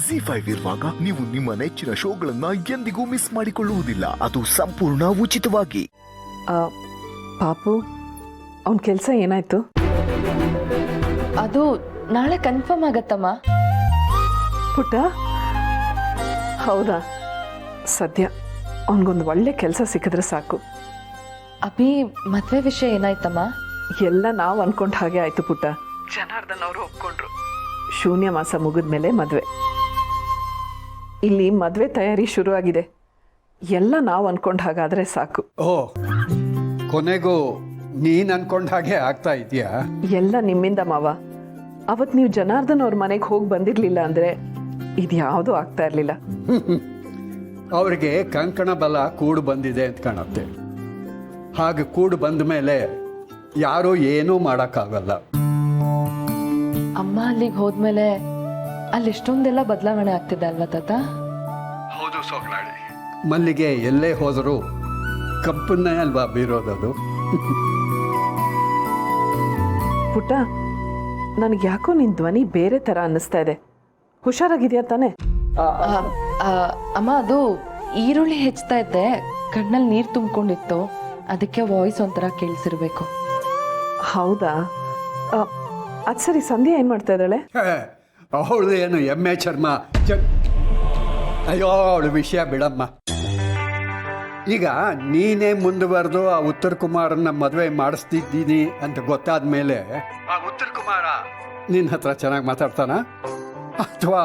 ZEE5 ಇರುವಾಗ ನೀವು ನಿಮ್ಮ ನೆಚ್ಚಿನ ಶೋಗಳನ್ನ ಎಂದಿಗೂ ಮಿಸ್ ಮಾಡಿಕೊಳ್ಳುವುದಿಲ್ಲ. ಅದು ಸಂಪೂರ್ಣ ಉಚಿತವಾಗಿ. ಪಾಪು, ಅವನ ಕೆಲಸ ಏನಾಯ್ತು? ಅದು ನಾಳೆ ಕನ್ಫರ್ಮ್ ಆಗತ್ತಮ್ಮ. ಪುಟ್ಟ, ಹೌದಾ? ಸದ್ಯ ಅವನಿಗೊಂದು ಒಳ್ಳೆ ಕೆಲಸ ಸಿಕ್ಕಿದ್ರೆ ಸಾಕು. ಅಭಿ ಮದ್ವೆ ವಿಷಯ ಏನಾಯ್ತಮ್ಮ? ಎಲ್ಲ ನಾವು ಅನ್ಕೊಂಡ ಹಾಗೆ ಆಯ್ತು ಪುಟ್ಟ. ಜನಾರ್ದನ್ ಅವರು ಒಪ್ಕೊಂಡ್ರು. ಶೂನ್ಯ ಮಾಸ ಮುಗಿದ್ಮೇಲೆ ಮದುವೆ. ಇಲ್ಲಿ ಮದುವೆ ತಯಾರಿ ಶುರುವಾಗಿದೆ. ಎಲ್ಲ ನಾವು ಅನ್ಕೊಂಡ ಹಾಗಾದ್ರೆ ಸಾಕು. ಓ, ಕೊನೆಗೂ ನೀನ್ ಅನ್ಕೊಂಡ ಹಾಗೆ ಆಗ್ತಾ ಇದೆಯಾ? ಎಲ್ಲ ನಿಮ್ಮಿಂದ ಮಾವ. ಅವತ್ತು ನೀವು ಜನಾರ್ದನ್ ಅವ್ರ ಮನೆಗೆ ಹೋಗಿ ಬಂದಿರಲಿಲ್ಲ ಅಂದರೆ ಇದ್ಯಾವುದೂ ಆಗ್ತಾ ಇರಲಿಲ್ಲ. ಅವ್ರಿಗೆ ಕಂಕಣ ಬಲ ಕೂಡು ಬಂದಿದೆ ಅಂತ ಕಾಣುತ್ತೆ. ಹಾಗೆ ಕೂಡು ಬಂದ ಮೇಲೆ ಯಾರೂ ಏನೂ ಮಾಡೋಕ್ಕಾಗಲ್ಲ. ಅಮ್ಮ ಅಲ್ಲಿಗೆ ಹೋದ್ಮೇಲೆ ಅಲ್ಲಿ ಎಷ್ಟೊಂದೆಲ್ಲ ಬದಲಾವಣೆ ಆಗ್ತಿದೆ ಅಲ್ವಾ ತಾತ? ಹೌದು ಸೋಗ್ಲಾಳಿ. ಮಲ್ಲಿಗೆ ಎಲ್ಲೇ ಹೋದರೂ ಕಪ್ಪನ್ನೇ ಅಲ್ವಾ ಬೀರೋದದು. ಪುಟ್ಟ, ನನಗೆ ಯಾಕೋ ನಿನ್ನ ಧ್ವನಿ ಬೇರೆ ಥರ ಅನ್ನಿಸ್ತಾ ಇದೆ. ಹುಷಾರಾಗಿದೆಯಾ ತಾನೆ? ಅಮ್ಮ, ಅದು ಈರುಳ್ಳಿ ಹೆಚ್ಚುತ್ತಾ ಇದ್ದೆ, ಕಣ್ಣಲ್ಲಿ ನೀರು ತುಂಬಿಕೊಂಡಿತ್ತು, ಅದಕ್ಕೆ ವಾಯ್ಸ್ ಒಂಥರ ಕೇಳಿಸಿರ್ಬೇಕು. ಹೌದಾ? ಅದು ಸರಿ, ಸಂಧ್ಯಾ ಏನು ಮಾಡ್ತಾ ಇದ್ದಾಳೆ? ಅವಳು ಏನು ಎಮ್ಮೆ ಚರ್ಮ ಅಯ್ಯೋ, ಅವಳು ವಿಷಯ ಬಿಡಮ್ಮ. ಈಗ ನೀನೇ ಮುಂದುವರೆದು ಆ ಉತ್ತರ ಕುಮಾರನ್ನ ಮದುವೆ ಮಾಡಿಸ್ತಿದ್ದೀನಿ ಅಂತ ಗೊತ್ತಾದ ಮೇಲೆ ಆ ಉತ್ತರ ಕುಮಾರ ನಿನ್ನ ಹತ್ರ ಚೆನ್ನಾಗಿ ಮಾತಾಡ್ತಾನ ಅಥವಾ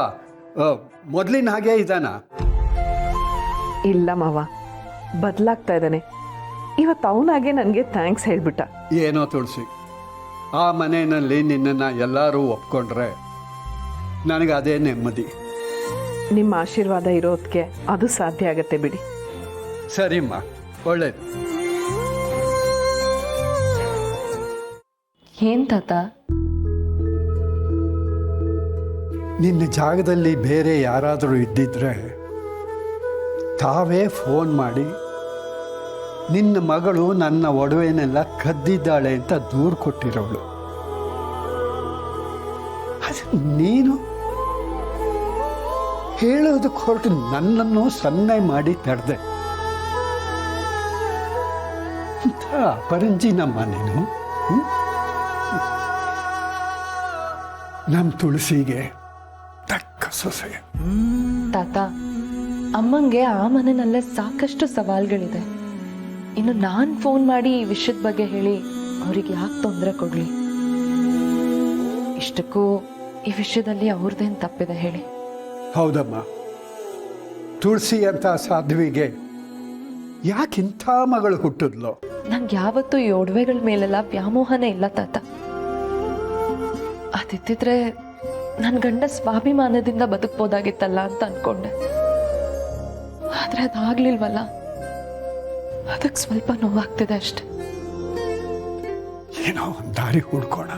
ಮೊದಲಿನ ಹಾಗೆ ಇದ್ದಾನ? ಇಲ್ಲ ಮಾವ, ಬದಲಾಗ್ತಾ ಇದ್ದಾನೆ. ಇವತ್ತು ಅವನಾಗೆ ನನಗೆ ಥ್ಯಾಂಕ್ಸ್ ಹೇಳ್ಬಿಟ್ಟ. ಏನೋ ತುಳಸಿ, ಆ ಮನೆಯಲ್ಲಿ ನಿನ್ನನ್ನು ಎಲ್ಲರೂ ಒಪ್ಕೊಂಡ್ರೆ ನನಗೆ ಅದೇ ನೆಮ್ಮದಿ. ನಿಮ್ಮ ಆಶೀರ್ವಾದ ಇರೋದಕ್ಕೆ ಅದು ಸಾಧ್ಯ ಆಗತ್ತೆ ಬಿಡಿ. ಸರಿಮ್ಮ, ಒಳ್ಳೇದು. ಏನ್ ತಾತ? ನಿನ್ನ ಜಾಗದಲ್ಲಿ ಬೇರೆ ಯಾರಾದರೂ ಇದ್ದಿದ್ರೆ ತಾವೇ ಫೋನ್ ಮಾಡಿ ನಿನ್ನ ಮಗಳು ನನ್ನ ಒಡವೆನೆಲ್ಲ ಕದ್ದಿದ್ದಾಳೆ ಅಂತ ದೂರು ಕೊಟ್ಟಿರೋಳು. ನೀನು ಹೇಳೋದಕ್ಕೆ ಹೊರಟು ನನ್ನನ್ನು ಸನ್ನೆ ಮಾಡಿ ತಡೆದೆ. ಇಂಥ ಅಪರಂಜಿನಮ್ಮ ನೀನು. ನಮ್ಮ ತುಳಸಿಗೆ ತಕ್ಕ ಸೊಸೆ. ತಾತ, ಅಮ್ಮಂಗೆ ಆ ಮನೆಯಲ್ಲೇ ಸಾಕಷ್ಟು ಸವಾಲ್ಗಳಿದೆ. ಇನ್ನು ನಾನು ಫೋನ್ ಮಾಡಿ ಈ ವಿಷಯದ ಬಗ್ಗೆ ಹೇಳಿ ಅವ್ರಿಗೆ ಯಾಕೆ ತೊಂದರೆ ಕೊಡ್ಲಿ? ಇಷ್ಟಕ್ಕೂ ಈ ವಿಷಯದಲ್ಲಿ ಅವ್ರದ್ದೇನು ತಪ್ಪಿದೆ ಹೇಳಿ? ಹೌದಮ್ಮ, ತುಳಸಿ ಅಂತ ಸಾಧ್ವಿಗೆ ಯಾಕಿಂಥ ಮಗಳು ಹುಟ್ಟಿದ್ಲು? ನಂಗೆ ಯಾವತ್ತೂ ಈ ಒಡವೆಗಳ ಮೇಲೆಲ್ಲ ವ್ಯಾಮೋಹನೇ ಇಲ್ಲ ತಾತ. ಅದಿದ್ದಿದ್ರೆ ನನ್ನ ಗಂಡ ಸ್ವಾಭಿಮಾನದಿಂದ ಬದುಕ್ಬೋದಾಗಿತ್ತಲ್ಲ ಅಂತ ಅನ್ಕೊಂಡೆ. ಆದ್ರೆ ಅದಾಗ್ಲಿಲ್ವಲ್ಲ, ಅದಕ್ಕೆ ಸ್ವಲ್ಪ ನೋವಾಗ್ತಿದೆ ಅಷ್ಟೆ. ಏನೋ ಒಂದು ದಾರಿ ಹುಡ್ಕೋಣ,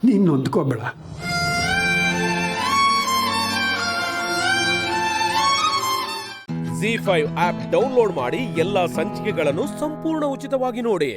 ನೀನು ನೊಂದ್ಕೋಬೇಡ. ZEE5 ಆಪ್ ಡೌನ್ಲೋಡ್ ಮಾಡಿ ಎಲ್ಲಾ ಸಂಚಿಕೆಗಳನ್ನು ಸಂಪೂರ್ಣ ಉಚಿತವಾಗಿ ನೋಡಿ.